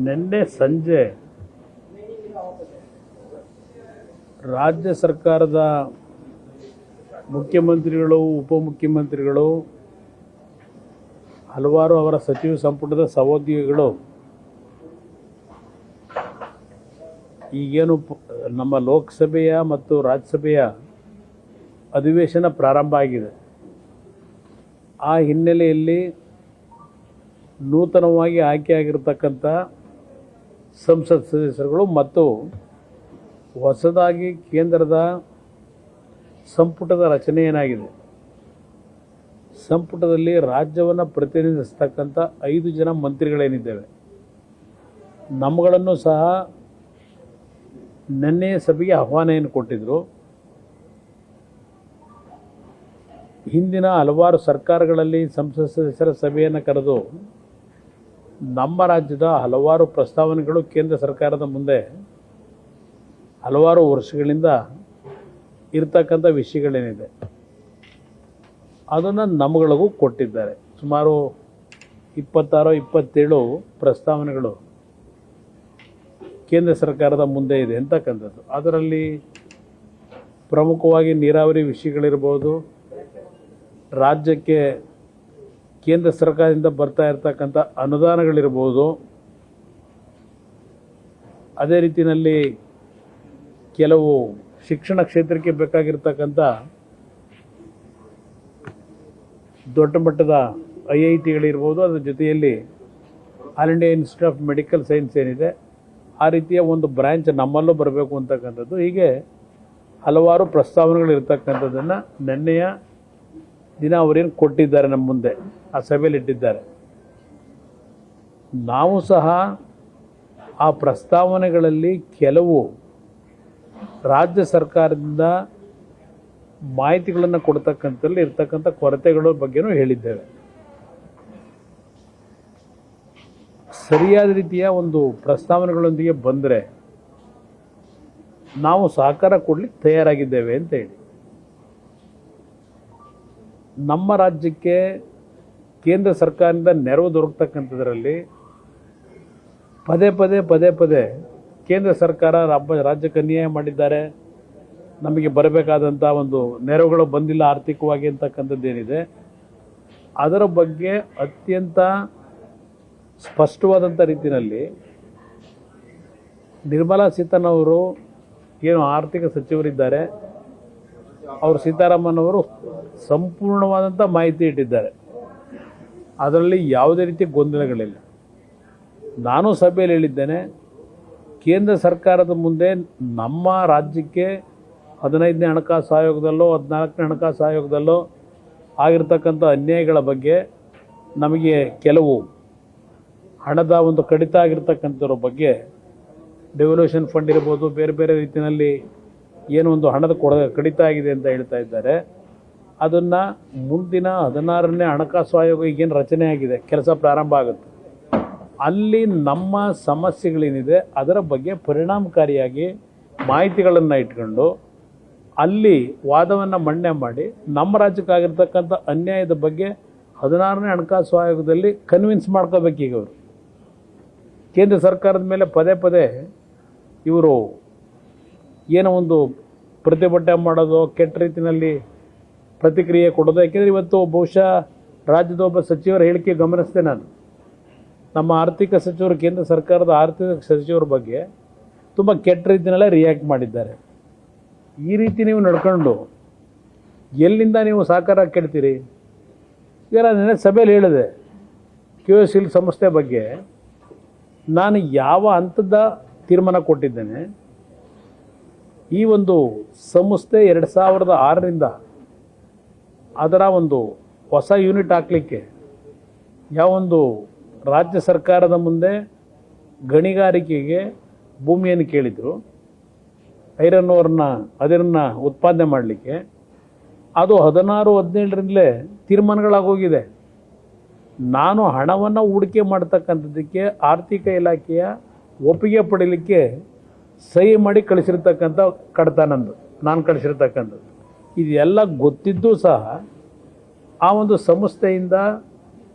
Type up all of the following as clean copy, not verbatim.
ನಿನ್ನೆ ಸಂಜೆ ರಾಜ್ಯ ಸರ್ಕಾರದ ಮುಖ್ಯಮಂತ್ರಿಗಳು, ಉಪಮುಖ್ಯಮಂತ್ರಿಗಳು, ಹಲವಾರು ಅವರ ಸಚಿವ ಸಂಪುಟದ ಸಹೋದ್ಯೋಗಿಗಳು ಈಗೇನು ನಮ್ಮ ಲೋಕಸಭೆಯ ಮತ್ತು ರಾಜ್ಯಸಭೆಯ ಅಧಿವೇಶನ ಪ್ರಾರಂಭ ಆಗಿದೆ. ಆ ಹಿನ್ನೆಲೆಯಲ್ಲಿ ನೂತನವಾಗಿ ಆಯ್ಕೆಯಾಗಿರ್ತಕ್ಕಂಥ ಸಂಸತ್ ಸದಸ್ಯರುಗಳು ಮತ್ತು ಹೊಸದಾಗಿ ಕೇಂದ್ರದ ಸಂಪುಟದ ರಚನೆ ಏನಾಗಿದೆ, ಸಂಪುಟದಲ್ಲಿ ರಾಜ್ಯವನ್ನು ಪ್ರತಿನಿಧಿಸ್ತಕ್ಕಂಥ 5 ಜನ ಮಂತ್ರಿಗಳೇನಿದ್ದೇವೆ, ನಮ್ಮಗಳನ್ನು ಸಹ ನಿನ್ನೆ ಸಭೆಗೆ ಆಹ್ವಾನ ಕೊಟ್ಟಿದ್ದರು. ಹಿಂದಿನ ಹಲವಾರು ಸರ್ಕಾರಗಳಲ್ಲಿ ಸಂಸತ್ ಸದಸ್ಯರ ಸಭೆಯನ್ನು ಕರೆದು ನಮ್ಮ ರಾಜ್ಯದ ಹಲವಾರು ಪ್ರಸ್ತಾವನೆಗಳು ಕೇಂದ್ರ ಸರ್ಕಾರದ ಮುಂದೆ ಹಲವಾರು ವರ್ಷಗಳಿಂದ ಇರ್ತಕ್ಕಂಥ ವಿಷಯಗಳೇನಿದೆ ಅದನ್ನು ನಮ್ಮಗಳಿಗೂ ಕೊಟ್ಟಿದ್ದಾರೆ. ಸುಮಾರು 26-27 ಪ್ರಸ್ತಾವನೆಗಳು ಕೇಂದ್ರ ಸರ್ಕಾರದ ಮುಂದೆ ಇದೆ ಅಂತಕ್ಕಂಥದ್ದು. ಅದರಲ್ಲಿ ಪ್ರಮುಖವಾಗಿ ನೀರಾವರಿ ವಿಷಯಗಳಿರ್ಬೋದು, ರಾಜ್ಯಕ್ಕೆ ಕೇಂದ್ರ ಸರ್ಕಾರದಿಂದ ಬರ್ತಾ ಇರತಕ್ಕಂಥ ಅನುದಾನಗಳಿರ್ಬೋದು, ಅದೇ ರೀತಿಯಲ್ಲಿ ಕೆಲವು ಶಿಕ್ಷಣ ಕ್ಷೇತ್ರಕ್ಕೆ ಬೇಕಾಗಿರ್ತಕ್ಕಂಥ ದೊಡ್ಡ ಮಟ್ಟದ IITಗಳಿರ್ಬೋದು, ಅದರ ಜೊತೆಯಲ್ಲಿ all India institute of medical science ಏನಿದೆ ಆ ರೀತಿಯ ಒಂದು ಬ್ರ್ಯಾಂಚ್ ನಮ್ಮಲ್ಲೂ ಬರಬೇಕು ಅಂತಕ್ಕಂಥದ್ದು. ಹೀಗೆ ಹಲವಾರು ಪ್ರಸ್ತಾವನೆಗಳು ಇರ್ತಕ್ಕಂಥದ್ದನ್ನು ನಿನ್ನೆಯ ದಿನ ಅವರೇನು ಕೊಟ್ಟಿದ್ದಾರೆ, ನಮ್ಮ ಮುಂದೆ ಆ ಸಭೆಯಲ್ಲಿ ಇಟ್ಟಿದ್ದಾರೆ. ನಾವು ಸಹ ಆ ಪ್ರಸ್ತಾವನೆಗಳಲ್ಲಿ ಕೆಲವು ರಾಜ್ಯ ಸರ್ಕಾರದಿಂದ ಮಾಹಿತಿಗಳನ್ನು ಕೊಡ್ತಕ್ಕಂಥಲ್ಲಿ ಇರ್ತಕ್ಕಂಥ ಕೊರತೆಗಳ ಬಗ್ಗೆನೂ ಹೇಳಿದ್ದೇವೆ. ಸರಿಯಾದ ರೀತಿಯ ಒಂದು ಪ್ರಸ್ತಾವನೆಗಳೊಂದಿಗೆ ಬಂದರೆ ನಾವು ಸಹಕಾರ ಕೊಡಲಿಕ್ಕೆ ತಯಾರಾಗಿದ್ದೇವೆ ಅಂತ ಹೇಳಿ. ನಮ್ಮ ರಾಜ್ಯಕ್ಕೆ ಕೇಂದ್ರ ಸರ್ಕಾರದಿಂದ ನೆರವು ದೊರಕತಕ್ಕಂಥದ್ರಲ್ಲಿ ಪದೇ ಪದೇ ಕೇಂದ್ರ ಸರ್ಕಾರ ರಾಜ್ಯಕ್ಕೆ ಅನ್ಯಾಯ ಮಾಡಿದ್ದಾರೆ, ನಮಗೆ ಬರಬೇಕಾದಂಥ ಒಂದು ನೆರವುಗಳು ಬಂದಿಲ್ಲ ಆರ್ಥಿಕವಾಗಿ ಅಂತಕ್ಕಂಥದ್ದೇನಿದೆ, ಅದರ ಬಗ್ಗೆ ಅತ್ಯಂತ ಸ್ಪಷ್ಟವಾದಂಥ ರೀತಿಯಲ್ಲಿ ನಿರ್ಮಲಾ ಸೀತಾರಾಮನ್ ಅವರು ಏನು ಆರ್ಥಿಕ ಸಚಿವರಿದ್ದಾರೆ, ಅವರು ಸೀತಾರಾಮನ್ ಅವರು ಸಂಪೂರ್ಣವಾದಂಥ ಮಾಹಿತಿ ಇಟ್ಟಿದ್ದಾರೆ. ಅದರಲ್ಲಿ ಯಾವುದೇ ರೀತಿ ಗೊಂದಲಗಳಿಲ್ಲ. ನಾನು ಸಭೆಯಲ್ಲಿ ಹೇಳಿದ್ದೇನೆ, ಕೇಂದ್ರ ಸರ್ಕಾರದ ಮುಂದೆ ನಮ್ಮ ರಾಜ್ಯಕ್ಕೆ 15ನೇ ಹಣಕಾಸು ಆಯೋಗದಲ್ಲೋ 14ನೇ ಹಣಕಾಸು ಆಯೋಗದಲ್ಲೋ ಆಗಿರ್ತಕ್ಕಂಥ ಅನ್ಯಾಯಗಳ ಬಗ್ಗೆ ನಮಗೆ ಕೆಲವು ಹಣದ ಒಂದು ಕಡಿತ ಆಗಿರ್ತಕ್ಕಂಥದ್ರ ಬಗ್ಗೆ ಡೆವಲ್ಯೂಷನ್ ಫಂಡ್ ಇರ್ಬೋದು, ಬೇರೆ ರೀತಿಯಲ್ಲಿ ಏನು ಒಂದು ಹಣದ ಕಡಿತ ಆಗಿದೆ ಅಂತ ಹೇಳ್ತಾ ಇದ್ದಾರೆ. ಅದನ್ನು ಮುಂದಿನ 16ನೇ ಹಣಕಾಸು ಆಯೋಗ ಈಗೇನು ರಚನೆ ಆಗಿದೆ, ಕೆಲಸ ಪ್ರಾರಂಭ ಆಗುತ್ತೆ, ಅಲ್ಲಿ ನಮ್ಮ ಸಮಸ್ಯೆಗಳೇನಿದೆ ಅದರ ಬಗ್ಗೆ ಪರಿಣಾಮಕಾರಿಯಾಗಿ ಮಾಹಿತಿಗಳನ್ನು ಇಟ್ಕೊಂಡು ಅಲ್ಲಿ ವಾದವನ್ನು ಮಂಡನೆ ಮಾಡಿ ನಮ್ಮ ರಾಜ್ಯಕ್ಕಾಗಿರ್ತಕ್ಕಂಥ ಅನ್ಯಾಯದ ಬಗ್ಗೆ 16ನೇ ಹಣಕಾಸು ಆಯೋಗದಲ್ಲಿ ಕನ್ವಿನ್ಸ್ ಮಾಡ್ಕೋಬೇಕೀಗ. ಅವರು ಕೇಂದ್ರ ಸರ್ಕಾರದ ಮೇಲೆ ಪದೇ ಇವರು ಏನೋ ಒಂದು ಪ್ರತಿಭಟನೆ ಮಾಡೋದು, ಕೆಟ್ಟ ರೀತಿಯಲ್ಲಿ ಪ್ರತಿಕ್ರಿಯೆ ಕೊಡೋದು. ಯಾಕೆಂದರೆ ಇವತ್ತು ಬಹುಶಃ ರಾಜ್ಯದ ಒಬ್ಬ ಸಚಿವರ ಹೇಳಿಕೆ ಗಮನಿಸಿದೆ ನಾನು. ನಮ್ಮ ಆರ್ಥಿಕ ಸಚಿವರು ಕೇಂದ್ರ ಸರ್ಕಾರದ ಆರ್ಥಿಕ ಸಚಿವರ ಬಗ್ಗೆ ತುಂಬ ಕೆಟ್ಟ ರೀತಿಯಲ್ಲೇ ರಿಯಾಕ್ಟ್ ಮಾಡಿದ್ದಾರೆ. ಈ ರೀತಿ ನೀವು ನಡ್ಕೊಂಡು ಎಲ್ಲಿಂದ ನೀವು ಸಹಕಾರ ಕೇಳ್ತೀರಿ? ಈಗ ನಾನು ಸಭೆಯಲ್ಲಿ ಹೇಳಿದೆ, QSL ಸಂಸ್ಥೆ ಬಗ್ಗೆ ನಾನು ಯಾವ ಹಂತದ ತೀರ್ಮಾನ ಕೊಟ್ಟಿದ್ದೇನೆ. ಈ ಒಂದು ಸಂಸ್ಥೆ 2006ರಿಂದ ಅದರ ಒಂದು ಹೊಸ ಯೂನಿಟ್ ಹಾಕಲಿಕ್ಕೆ ಯಾವೊಂದು ರಾಜ್ಯ ಸರ್ಕಾರದ ಮುಂದೆ ಗಣಿಗಾರಿಕೆಗೆ ಭೂಮಿಯನ್ನು ಕೇಳಿದರು, ಐರನ್ ಓರ್ನ ಅದನ್ನು ಉತ್ಪಾದನೆ ಮಾಡಲಿಕ್ಕೆ, ಅದು 16-17ರಿಂದಲೇ ತೀರ್ಮಾನಗಳಾಗೋಗಿದೆ. ನಾನು ಹಣವನ್ನು ಹೂಡಿಕೆ ಮಾಡ್ತಕ್ಕಂಥದ್ದಕ್ಕೆ ಆರ್ಥಿಕ ಇಲಾಖೆಯ ಒಪ್ಪಿಗೆ ಪಡೀಲಿಕ್ಕೆ ಸಹಿ ಮಾಡಿ ಕಳಿಸಿರ್ತಕ್ಕಂಥ ಕಡತನಂದು ನಾನು ಕಳಿಸಿರ್ತಕ್ಕಂಥದ್ದು. ಇದೆಲ್ಲ ಗೊತ್ತಿದ್ದೂ ಸಹ ಆ ಒಂದು ಸಂಸ್ಥೆಯಿಂದ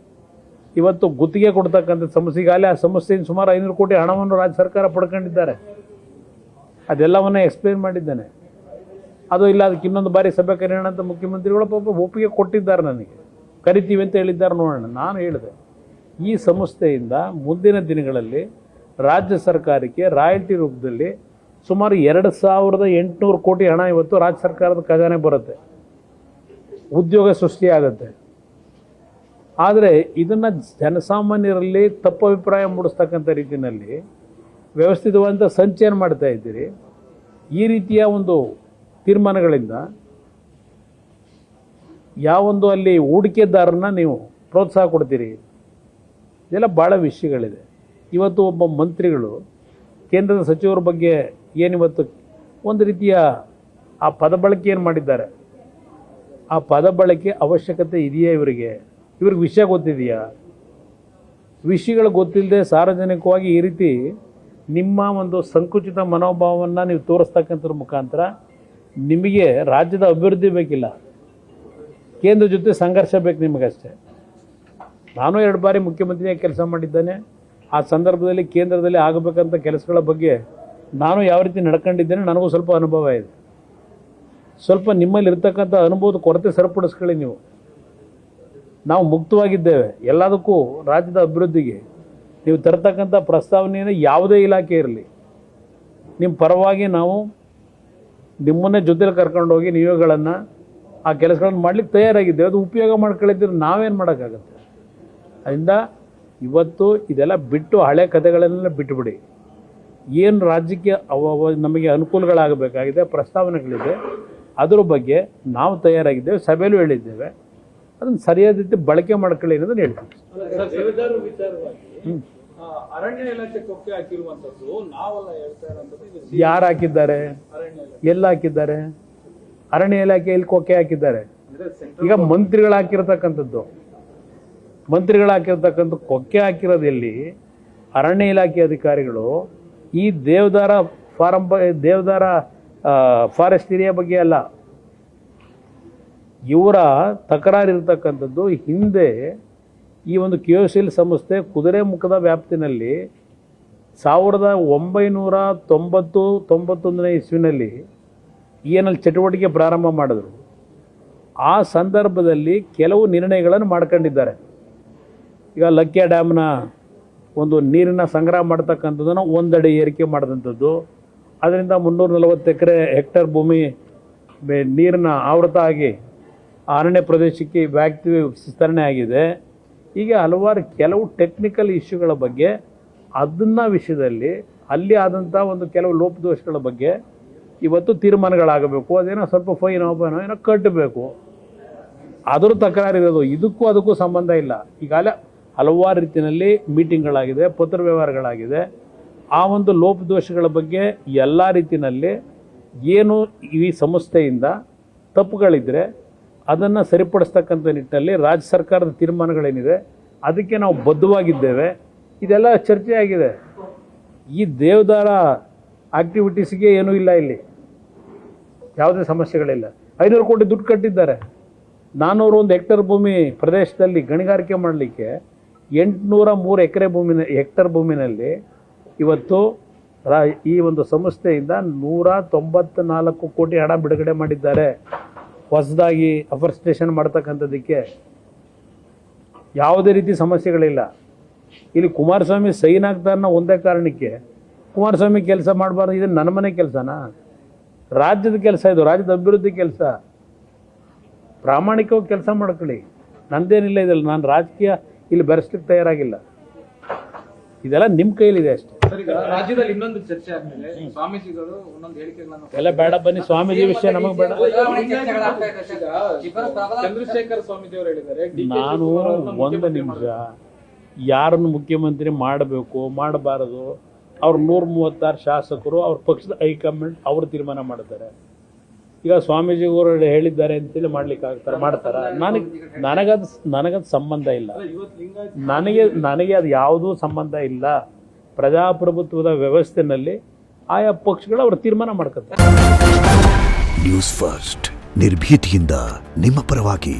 ಇವತ್ತು ಗುತ್ತಿಗೆ ಕೊಡ್ತಕ್ಕಂಥ ಸಮಸ್ಯೆಗಾಗಲೇ ಆ ಸಮಸ್ಯೆಯಿಂದ ಸುಮಾರು 500 ಕೋಟಿ ಹಣವನ್ನು ರಾಜ್ಯ ಸರ್ಕಾರ ಪಡ್ಕೊಂಡಿದ್ದಾರೆ. ಅದೆಲ್ಲವನ್ನ ಎಕ್ಸ್ಪ್ಲೇನ್ ಮಾಡಿದ್ದಾನೆ. ಅದು ಇಲ್ಲ ಅದಕ್ಕೆ ಇನ್ನೊಂದು ಬಾರಿ ಸಭೆ ಕರೆಯೋಣ ಅಂತ ಮುಖ್ಯಮಂತ್ರಿಗಳು ಪಾಪ ಒಪ್ಪಿಗೆ ಕೊಟ್ಟಿದ್ದಾರೆ, ನನಗೆ ಕರಿತೀವಿ ಅಂತ ಹೇಳಿದ್ದಾರೆ. ನೋಡೋಣ, ನಾನು ಹೇಳಿದೆ ಈ ಸಂಸ್ಥೆಯಿಂದ ಮುಂದಿನ ದಿನಗಳಲ್ಲಿ ರಾಜ್ಯ ಸರ್ಕಾರಕ್ಕೆ ರಾಯಲ್ಟಿ ರೂಪದಲ್ಲಿ ಸುಮಾರು 2800 ಕೋಟಿ ಹಣ ಇವತ್ತು ರಾಜ್ಯ ಸರ್ಕಾರದ ಖಜಾನೆ ಬರುತ್ತೆ, ಉದ್ಯೋಗ ಸೃಷ್ಟಿಯಾಗುತ್ತೆ. ಆದರೆ ಇದನ್ನು ಜನಸಾಮಾನ್ಯರಲ್ಲಿ ತಪ್ಪು ಅಭಿಪ್ರಾಯ ಮೂಡಿಸ್ತಕ್ಕಂಥ ರೀತಿಯಲ್ಲಿ ವ್ಯವಸ್ಥಿತವಾದಂಥ ಸಂಚಯನ ಮಾಡ್ತಾ ಇದ್ದೀರಿ. ಈ ರೀತಿಯ ಒಂದು ತೀರ್ಮಾನಗಳಿಂದ ಯಾವೊಂದು ಅಲ್ಲಿ ಹೂಡಿಕೆದಾರರನ್ನ ನೀವು ಪ್ರೋತ್ಸಾಹ ಕೊಡ್ತೀರಿ, ಇದೆಲ್ಲ ಭಾಳ ವಿಷಯಗಳಿದೆ. ಇವತ್ತು ಒಬ್ಬ ಮಂತ್ರಿಗಳು ಕೇಂದ್ರದ ಸಚಿವರ ಬಗ್ಗೆ ಏನಿವತ್ತು ಒಂದು ರೀತಿಯ ಆ ಪದ ಬಳಕೆ ಏನು ಮಾಡಿದ್ದಾರೆ, ಆ ಪದ ಬಳಕೆ ಅವಶ್ಯಕತೆ ಇದೆಯಾ? ಇವ್ರಿಗೆ ವಿಷಯ ಗೊತ್ತಿದೆಯಾ? ವಿಷಯಗಳು ಗೊತ್ತಿಲ್ಲದೆ ಸಾರ್ವಜನಿಕವಾಗಿ ಈ ರೀತಿ ನಿಮ್ಮ ಒಂದು ಸಂಕುಚಿತ ಮನೋಭಾವವನ್ನು ನೀವು ತೋರಿಸ್ತಕ್ಕಂಥದ್ರ ಮುಖಾಂತರ ನಿಮಗೆ ರಾಜ್ಯದ ಅಭಿವೃದ್ಧಿ ಬೇಕಿಲ್ಲ, ಕೇಂದ್ರ ಜೊತೆ ಸಂಘರ್ಷ ಬೇಕು ನಿಮಗಷ್ಟೇ. ನಾನು 2 ಬಾರಿ ಮುಖ್ಯಮಂತ್ರಿಯಾಗಿ ಕೆಲಸ ಮಾಡಿದ್ದೇನೆ. ಆ ಸಂದರ್ಭದಲ್ಲಿ ಕೇಂದ್ರದಲ್ಲಿ ಆಗಬೇಕಂತ ಕೆಲಸಗಳ ಬಗ್ಗೆ ನಾನು ಯಾವ ರೀತಿ ನಡ್ಕೊಂಡಿದ್ದೇನೆ ನನಗೂ ಸ್ವಲ್ಪ ಅನುಭವ ಇದೆ. ಸ್ವಲ್ಪ ನಿಮ್ಮಲ್ಲಿ ಇರ್ತಕ್ಕಂಥ ಅನುಭವದ ಕೊರತೆ ಸರಿಪಡಿಸ್ಕೊಳ್ಳಿ. ನಾವು ಮುಕ್ತವಾಗಿದ್ದೇವೆ ಎಲ್ಲದಕ್ಕೂ. ರಾಜ್ಯದ ಅಭಿವೃದ್ಧಿಗೆ ನೀವು ತರತಕ್ಕಂಥ ಪ್ರಸ್ತಾವನೆಯನ್ನು ಯಾವುದೇ ಇಲಾಖೆ ಇರಲಿ, ನಿಮ್ಮ ಪರವಾಗಿ ನಾವು ನಿಮ್ಮನ್ನೇ ಜೊತೆಲಿ ಕರ್ಕೊಂಡೋಗಿ ನಿಯೋಗಗಳನ್ನು ಆ ಕೆಲಸಗಳನ್ನು ಮಾಡಲಿಕ್ಕೆ ತಯಾರಾಗಿದ್ದೇವೆ. ಅದು ಉಪಯೋಗ ಮಾಡ್ಕೊಳ್ಳಿದ್ರೆ ನಾವೇನು ಮಾಡೋಕ್ಕಾಗತ್ತೆ? ಅದರಿಂದ ಇವತ್ತು ಇದೆಲ್ಲ ಬಿಟ್ಟು ಹಳೆ ಕಥೆಗಳನ್ನೆಲ್ಲ ಬಿಟ್ಟುಬಿಡಿ. ಏನು ರಾಜ್ಯಕ್ಕೆ ನಮಗೆ ಅನುಕೂಲಗಳಾಗಬೇಕಾಗಿದೆ, ಪ್ರಸ್ತಾವನೆಗಳಿದೆ, ಅದರ ಬಗ್ಗೆ ನಾವು ತಯಾರಾಗಿದ್ದೇವೆ, ಸಭೆಯಲ್ಲೂ ಹೇಳಿದ್ದೇವೆ. ಅದನ್ನು ಸರಿಯಾದ ರೀತಿ ಬಳಕೆ ಮಾಡ್ಕೊಳ್ಳಿ ಅನ್ನೋದನ್ನು ಹೇಳ್ತೀವಿ. ಅರಣ್ಯ ಇಲಾಖೆ ಕೊಕ್ಕೆ ಹಾಕಿರುವಂತದ್ದು ನಾವೆಲ್ಲ ಹೇಳ್ತಾ ಇರೋಂಥದ್ದು. ಯಾರು ಹಾಕಿದ್ದಾರೆ? ಎಲ್ಲ ಹಾಕಿದ್ದಾರೆ? ಅರಣ್ಯ ಇಲಾಖೆಯಲ್ಲಿ ಕೊಕ್ಕೆ ಹಾಕಿದ್ದಾರೆ. ಈಗ ಮಂತ್ರಿಗಳು ಹಾಕಿರ್ತಕ್ಕಂಥದ್ದು ಕೊಕ್ಕೆ ಹಾಕಿರೋದು ಎಲ್ಲಿ? ಅರಣ್ಯ ಇಲಾಖೆ ಅಧಿಕಾರಿಗಳು ಈ ದೇವದಾರ ಫಾರೆಸ್ಟ್ ಏರಿಯಾ ಬಗ್ಗೆ ಅಲ್ಲ. ಇವರ ತಕರಾರಿರ್ತಕ್ಕಂಥದ್ದು ಹಿಂದೆ ಈ ಒಂದು KOCL ಸಂಸ್ಥೆ ಕುದುರೆಮುಖದ ವ್ಯಾಪ್ತಿನಲ್ಲಿ 1990-91 ಇಸ್ವಿನಲ್ಲಿ ಏನಲ್ಲಿ ಚಟುವಟಿಕೆ ಪ್ರಾರಂಭ ಮಾಡಿದ್ರು. ಆ ಸಂದರ್ಭದಲ್ಲಿ ಕೆಲವು ನಿರ್ಣಯಗಳನ್ನು ಮಾಡ್ಕೊಂಡಿದ್ದಾರೆ. ಈಗ ಲಕ್ಕಿಯ ಡ್ಯಾಮ್ನ ಒಂದು ನೀರಿನ ಸಂಗ್ರಹ ಮಾಡ್ತಕ್ಕಂಥದ್ದನ್ನು 1 ಅಡಿ ಏರಿಕೆ ಮಾಡಿದಂಥದ್ದು, ಅದರಿಂದ 340 ಹೆಕ್ಟೇರ್ ಭೂಮಿ ನೀರಿನ ಆವೃತ ಆಗಿ ಅರಣ್ಯ ಪ್ರದೇಶಕ್ಕೆ ವ್ಯಾಪ್ತಿ ವಿಸ್ತರಣೆ ಆಗಿದೆ. ಹೀಗೆ ಹಲವಾರು ಕೆಲವು ಟೆಕ್ನಿಕಲ್ ಇಶ್ಯೂಗಳ ಬಗ್ಗೆ ಅದನ್ನ ವಿಷಯದಲ್ಲಿ ಅಲ್ಲಿ ಆದಂಥ ಒಂದು ಕೆಲವು ಲೋಪದೋಷಗಳ ಬಗ್ಗೆ ಇವತ್ತು ತೀರ್ಮಾನಗಳಾಗಬೇಕು. ಅದೇನೋ ಸ್ವಲ್ಪ ಫೈನ್ ಏನೋ ಕಟ್ಟಬೇಕು, ಅದರ ತಕರಾರಿರೋದು. ಅದಕ್ಕೂ ಸಂಬಂಧ ಇಲ್ಲ. ಈಗಾಗಲೇ ಹಲವಾರು ರೀತಿಯಲ್ಲಿ ಮೀಟಿಂಗ್ಗಳಾಗಿದೆ, ಪತ್ರ ವ್ಯವಹಾರಗಳಾಗಿದೆ. ಆ ಒಂದು ಲೋಪದೋಷಗಳ ಬಗ್ಗೆ ಎಲ್ಲ ರೀತಿಯಲ್ಲಿ ಏನು ಈ ಸಂಸ್ಥೆಯಿಂದ ತಪ್ಪುಗಳಿದ್ದರೆ ಅದನ್ನು ಸರಿಪಡಿಸ್ತಕ್ಕಂಥ ನಿಟ್ಟಿನಲ್ಲಿ ರಾಜ್ಯ ಸರ್ಕಾರದ ತೀರ್ಮಾನಗಳೇನಿದೆ ಅದಕ್ಕೆ ನಾವು ಬದ್ಧವಾಗಿದ್ದೇವೆ. ಇದೆಲ್ಲ ಚರ್ಚೆ ಆಗಿದೆ. ಈ ದೇವದಾರ ಆಕ್ಟಿವಿಟೀಸ್ಗೆ ಏನೂ ಇಲ್ಲ, ಇಲ್ಲಿ ಯಾವುದೇ ಸಮಸ್ಯೆಗಳಿಲ್ಲ. 500 ಕೋಟಿ ದುಡ್ಡು ಕಟ್ಟಿದ್ದಾರೆ. 401 ಹೆಕ್ಟೇರ್ ಭೂಮಿ ಪ್ರದೇಶದಲ್ಲಿ ಗಣಿಗಾರಿಕೆ ಮಾಡಲಿಕ್ಕೆ 803 ಹೆಕ್ಟೇರ್ ಭೂಮಿನಲ್ಲಿ ಇವತ್ತು ಈ ಒಂದು ಸಂಸ್ಥೆಯಿಂದ 194 ಕೋಟಿ ಹಣ ಬಿಡುಗಡೆ ಮಾಡಿದ್ದಾರೆ. ಹೊಸದಾಗಿ ಅಫಾರೆಸ್ಟೇಷನ್ ಮಾಡ್ತಕ್ಕಂಥದ್ದಕ್ಕೆ ಯಾವುದೇ ರೀತಿ ಸಮಸ್ಯೆಗಳಿಲ್ಲ. ಇಲ್ಲಿ ಕುಮಾರಸ್ವಾಮಿ ಸೈನ್ ಆಗ್ತಾರನ್ನ ಒಂದೇ ಕಾರಣಕ್ಕೆ ಕುಮಾರಸ್ವಾಮಿ ಕೆಲಸ ಮಾಡಬಾರ್ದು. ಇದು ನನ್ನ ಮನೆ ಕೆಲಸನಾ? ರಾಜ್ಯದ ಕೆಲಸ, ಇದು ರಾಜ್ಯದ ಅಭಿವೃದ್ಧಿ ಕೆಲಸ. ಪ್ರಾಮಾಣಿಕವಾಗಿ ಕೆಲಸ ಮಾಡ್ಕೊಳ್ಳಿ, ನಂದೇನಿಲ್ಲ ಇದರಲ್ಲಿ. ನಾನು ರಾಜಕೀಯ ಇಲ್ಲಿ ಬೆರೆಸ್ಲಿಕ್ಕೆ ತಯಾರಾಗಿಲ್ಲ. ಇದೆಲ್ಲ ನಿಮ್ಮ ಕೈಲಿದೆ ಅಷ್ಟೇ. ರಾಜ್ಯದಲ್ಲಿ ಇನ್ನೊಂದು ಚರ್ಚೆ ಆದ್ಮೇಲೆ ಸ್ವಾಮೀಜಿಗಳು ಒಂದೊಂದು ಹೇಳಿಕೆಗಳನ್ನು ಎಲ್ಲ ಬೇಡ, ಬನ್ನಿ ಸ್ವಾಮೀಜಿ ವಿಷಯ ನಮಗೆ ಬೇಡ. ಚಂದ್ರಶೇಖರ್ ಸ್ವಾಮೀಜಿ ಅವರು ಹೇಳಿದ್ದಾರೆ, ನಾನು 1 ನಿಮಿಷ ಯಾರನ್ನು ಮುಖ್ಯಮಂತ್ರಿ ಮಾಡಬೇಕು ಮಾಡಬಾರದು ಅವ್ರು 136 ಶಾಸಕರು, ಅವ್ರ ಪಕ್ಷದ ಹೈಕಮಾಂಡ್ ಅವರು ತೀರ್ಮಾನ ಮಾಡ್ತಾರೆ. ಈಗ ಸ್ವಾಮೀಜಿಯವರು ಹೇಳಿದ್ದಾರೆ ಅಂತೇಳಿ ಮಾಡ್ಲಿಕ್ಕೆ ಆಗ್ತಾರೆ, ಮಾಡ್ತಾರ? ನನಗದು ಸಂಬಂಧ ಇಲ್ಲ. ನನಗೆ ಅದು ಯಾವುದೂ ಸಂಬಂಧ ಇಲ್ಲ. ಪ್ರಜಾಪ್ರಭುತ್ವದ ವ್ಯವಸ್ಥೆಯಲ್ಲಿ ಆಯಾ ಪಕ್ಷಗಳು ಅವರು ತೀರ್ಮಾನ ಮಾಡ್ಕೊತಾರೆ. ನ್ಯೂಸ್ ಫಸ್ಟ್, ನಿರ್ಭೀತಿಯಿಂದ ನಿಮ್ಮ ಪರವಾಗಿ.